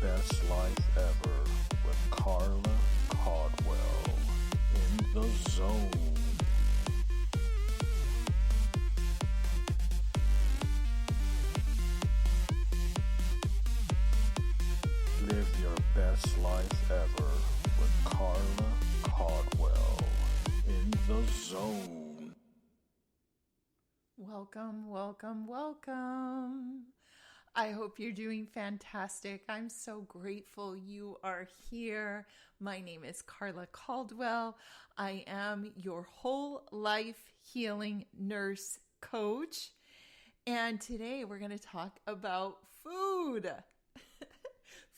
best life ever with Carla Caldwell in the zone. Live your best life ever with Carla Caldwell in the zone. Welcome, welcome, welcome. I hope you're doing fantastic. I'm so grateful you are here. My name is Carla Caldwell. I am your whole life healing nurse coach. And today we're going to talk about food.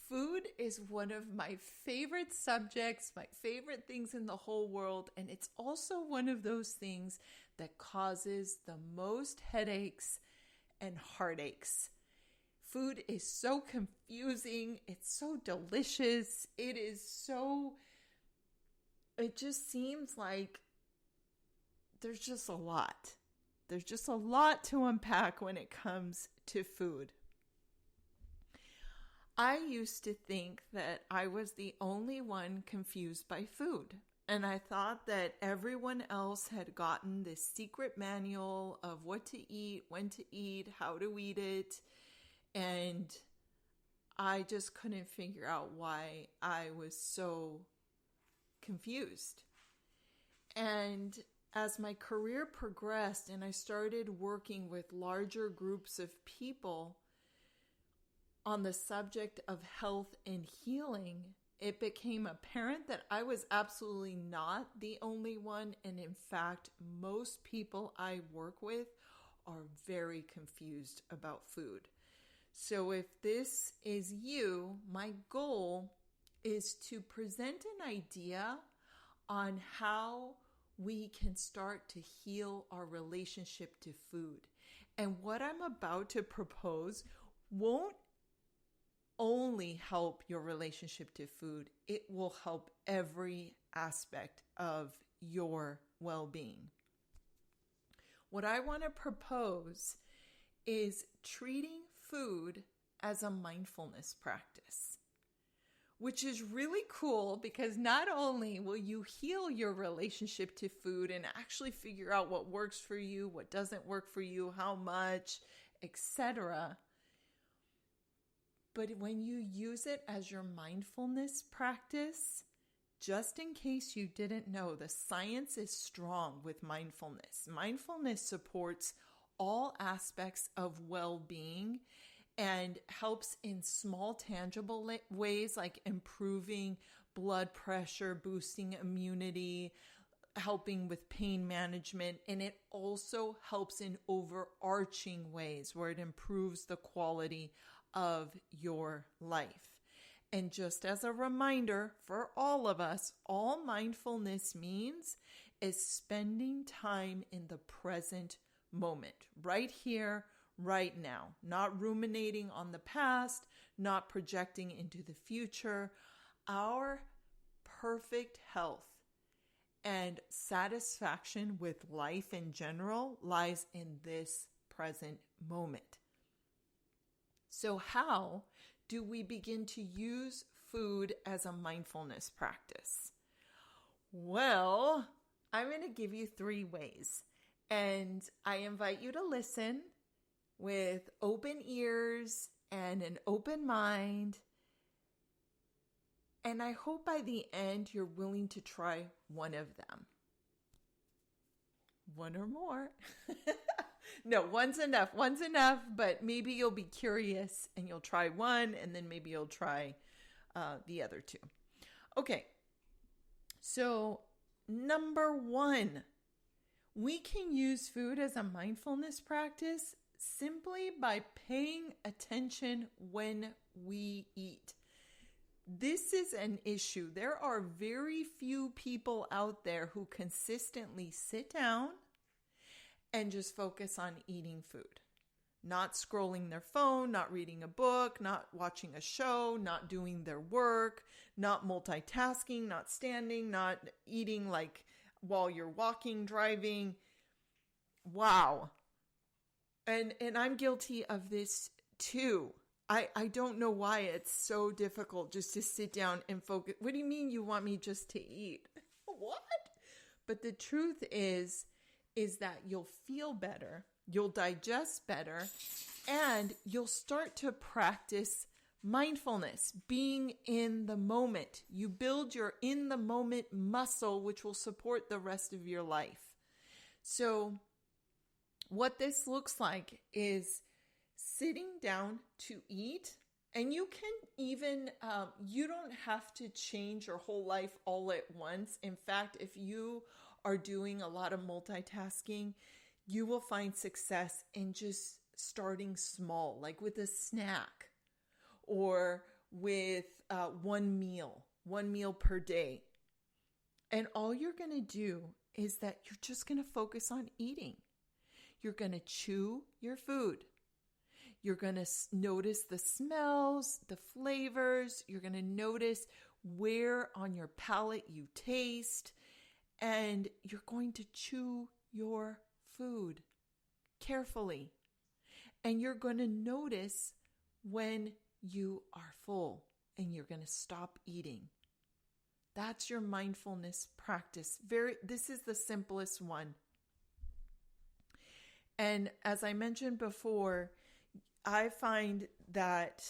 Food is one of my favorite subjects, my favorite things in the whole world, and it's also one of those things that causes the most headaches and heartaches. Food is so confusing, it's so delicious, it just seems like there's just a lot. There's just a lot to unpack when it comes to food. I used to think that I was the only one confused by food. And I thought that everyone else had gotten this secret manual of what to eat, when to eat, how to eat it. And I just couldn't figure out why I was so confused. And as my career progressed and I started working with larger groups of people on the subject of health and healing, it became apparent that I was absolutely not the only one. And in fact, most people I work with are very confused about food. So if this is you, my goal is to present an idea on how we can start to heal our relationship to food. And what I'm about to propose won't only help your relationship to food, it will help every aspect of your well-being. What I want to propose is treating food as a mindfulness practice, which is really cool because not only will you heal your relationship to food and actually figure out what works for you, what doesn't work for you, how much, etc., but when you use it as your mindfulness practice, just in case you didn't know, the science is strong with mindfulness. Mindfulness supports all aspects of well-being and helps in small, tangible ways like improving blood pressure, boosting immunity, helping with pain management, and it also helps in overarching ways where it improves the quality of your life. And just as a reminder for all of us, all mindfulness means is spending time in the present moment, right here, right now, not ruminating on the past, not projecting into the future. Our perfect health and satisfaction with life in general lies in this present moment. So how do we begin to use food as a mindfulness practice? Well, I'm going to give you 3 ways, and I invite you to listen with open ears and an open mind. And I hope by the end you're willing to try one of them. One or more. No, one's enough. One's enough, but maybe you'll be curious and you'll try one and then maybe you'll try the other 2. Okay, so number 1, we can use food as a mindfulness practice simply by paying attention when we eat. This is an issue. There are very few people out there who consistently sit down and just focus on eating food. Not scrolling their phone, not reading a book, not watching a show, not doing their work, not multitasking, not standing, not eating like while you're walking, driving. Wow. And I'm guilty of this too. I don't know why it's so difficult just to sit down and focus. What do you mean you want me just to eat? What? But the truth is that you'll feel better, you'll digest better, and you'll start to practice mindfulness, being in the moment. You build your in the moment muscle, which will support the rest of your life. So what this looks like is sitting down to eat. And you can even, you don't have to change your whole life all at once. In fact, if you are doing a lot of multitasking, you will find success in just starting small, like with a snack or with one meal per day. And all you're going to do is that you're just going to focus on eating. You're going to chew your food. You're going to notice the smells, the flavors. You're going to notice where on your palate you taste. And you're going to chew your food carefully. And you're going to notice when you are full and you're going to stop eating. That's your mindfulness practice. This is the simplest one. And as I mentioned before, I find that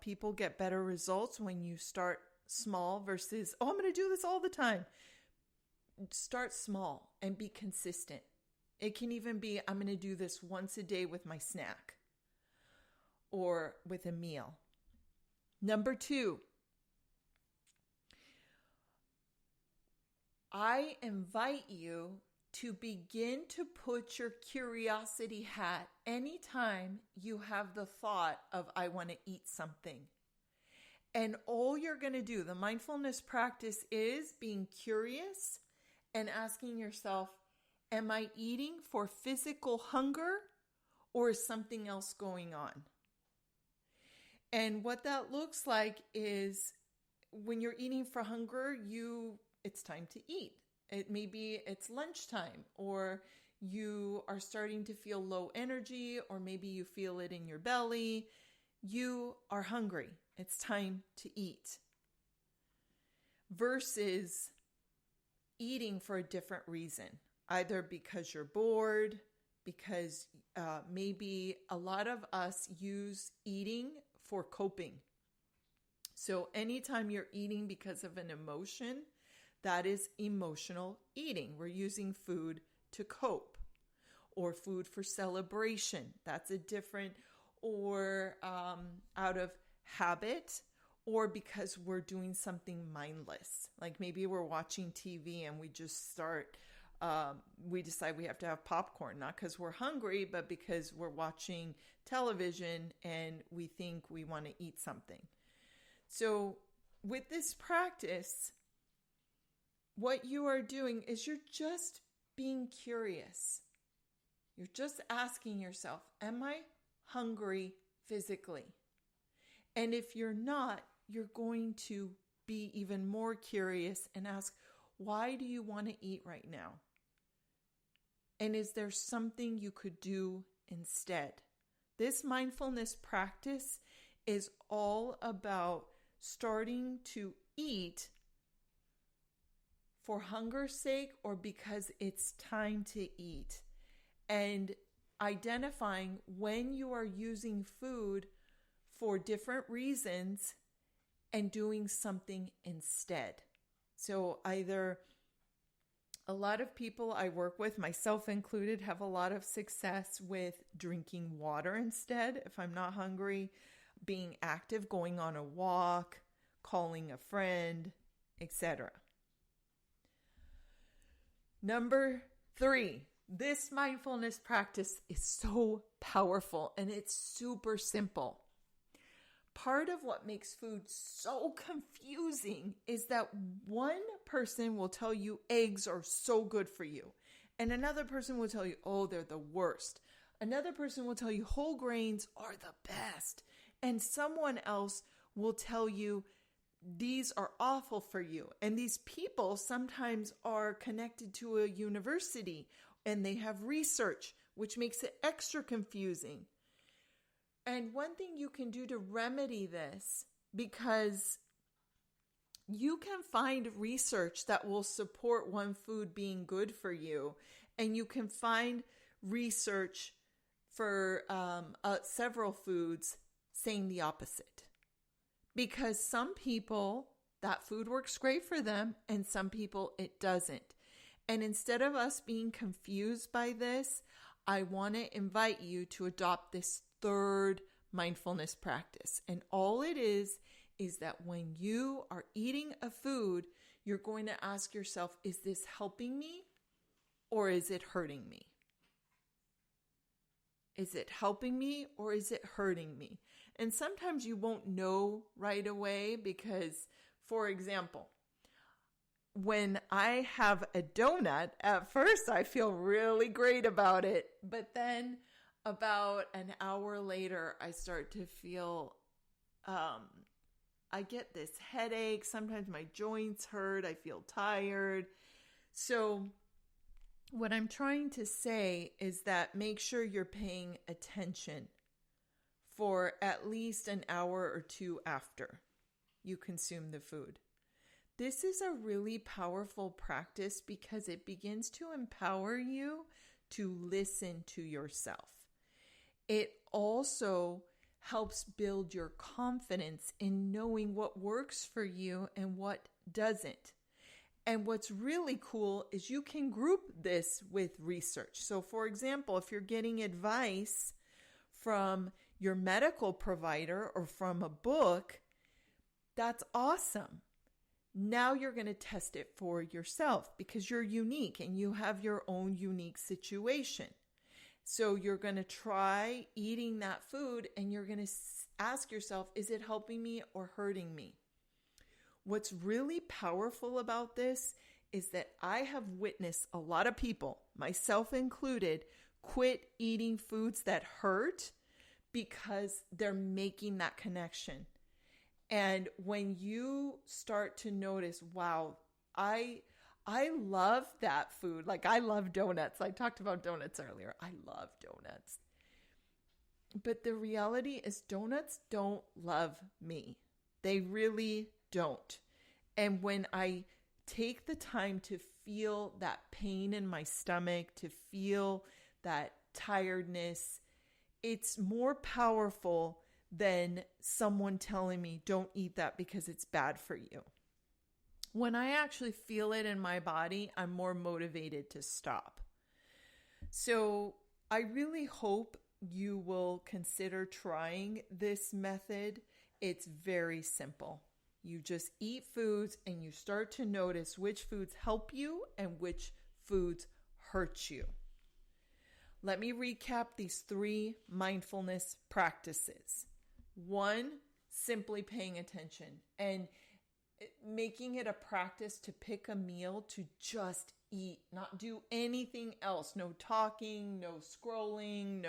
people get better results when you start small versus, I'm going to do this all the time. Start small and be consistent. It can even be, I'm going to do this once a day with my snack or with a meal. Number 2, I invite you to begin to put your curiosity hat anytime you have the thought of, I want to eat something. And all you're going to do, the mindfulness practice is being curious and asking yourself, am I eating for physical hunger or is something else going on? And what that looks like is when you're eating for hunger, it's time to eat. Maybe it's lunchtime, or you are starting to feel low energy, or maybe you feel it in your belly. You are hungry. It's time to eat. Versus eating for a different reason, either because you're bored, because maybe a lot of us use eating for coping. So anytime you're eating because of an emotion, that is emotional eating. We're using food to cope, or food for celebration. That's a different, or out of habit, or because we're doing something mindless. Like maybe we're watching TV and we just we decide we have to have popcorn, not because we're hungry, but because we're watching television and we think we want to eat something. So with this practice, what you are doing is you're just being curious. You're just asking yourself, am I hungry physically? And if you're not, you're going to be even more curious and ask, why do you want to eat right now? And is there something you could do instead? This mindfulness practice is all about starting to eat for hunger's sake or because it's time to eat, and identifying when you are using food for different reasons and doing something instead. So either a lot of people I work with, myself included, have a lot of success with drinking water instead if I'm not hungry, being active, going on a walk, calling a friend, etc. Number 3, this mindfulness practice is so powerful and it's super simple. Part of what makes food so confusing is that one person will tell you eggs are so good for you, and another person will tell you, oh, they're the worst. Another person will tell you whole grains are the best, and someone else will tell you these are awful for you. And these people sometimes are connected to a university and they have research, which makes it extra confusing. And one thing you can do to remedy this, because you can find research that will support one food being good for you, and you can find research for several foods saying the opposite. Because some people, that food works great for them, and some people it doesn't. And instead of us being confused by this, I want to invite you to adopt this third mindfulness practice. And all it is that when you are eating a food, you're going to ask yourself, is this helping me or is it hurting me? Is it helping me or is it hurting me? And sometimes you won't know right away because, for example, when I have a donut, at first I feel really great about it. But then about an hour later, I start to feel, I get this headache. Sometimes my joints hurt. I feel tired. So what I'm trying to say is that make sure you're paying attention for at least an hour or two after you consume the food. This is a really powerful practice because it begins to empower you to listen to yourself. It also helps build your confidence in knowing what works for you and what doesn't. And what's really cool is you can group this with research. So for example, if you're getting advice from your medical provider or from a book, that's awesome. Now you're going to test it for yourself because you're unique and you have your own unique situation. So you're going to try eating that food and you're going to ask yourself, is it helping me or hurting me? What's really powerful about this is that I have witnessed a lot of people, myself included, quit eating foods that hurt because they're making that connection. And when you start to notice, wow, I love that food. Like I love donuts. I talked about donuts earlier. I love donuts. But the reality is donuts don't love me. They really don't. And when I take the time to feel that pain in my stomach, to feel that tiredness, it's more powerful than someone telling me, don't eat that because it's bad for you. When I actually feel it in my body, I'm more motivated to stop. So I really hope you will consider trying this method. It's very simple. You just eat foods and you start to notice which foods help you and which foods hurt you. Let me recap these 3 mindfulness practices. 1, simply paying attention and making it a practice to pick a meal to just eat, not do anything else. No talking, no scrolling,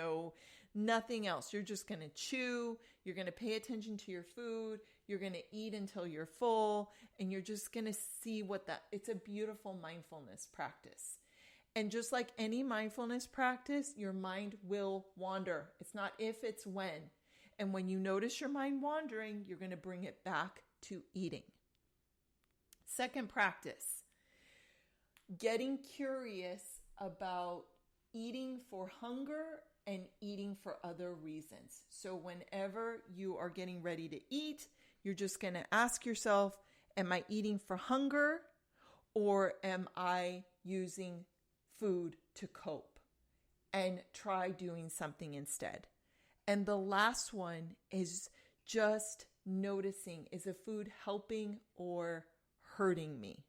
nothing else. You're just going to chew. You're going to pay attention to your food. You're going to eat until you're full, and you're just going to see it's a beautiful mindfulness practice. And just like any mindfulness practice, your mind will wander. It's not if, it's when. And when you notice your mind wandering, you're going to bring it back to eating. Second practice, getting curious about eating for hunger and eating for other reasons. So whenever you are getting ready to eat, you're just going to ask yourself, am I eating for hunger or am I using food to cope? And try doing something instead. And the last one is just noticing, is a food helping or hurting me?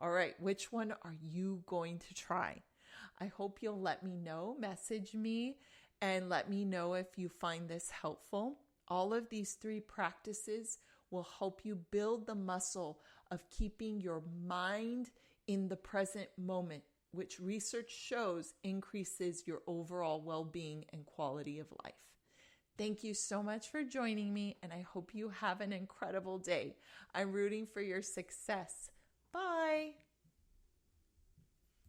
All right, which one are you going to try? I hope you'll let me know, message me, and let me know if you find this helpful. All of these 3 practices will help you build the muscle of keeping your mind in the present moment, which research shows increases your overall well-being and quality of life. Thank you so much for joining me, and I hope you have an incredible day. I'm rooting for your success. Bye.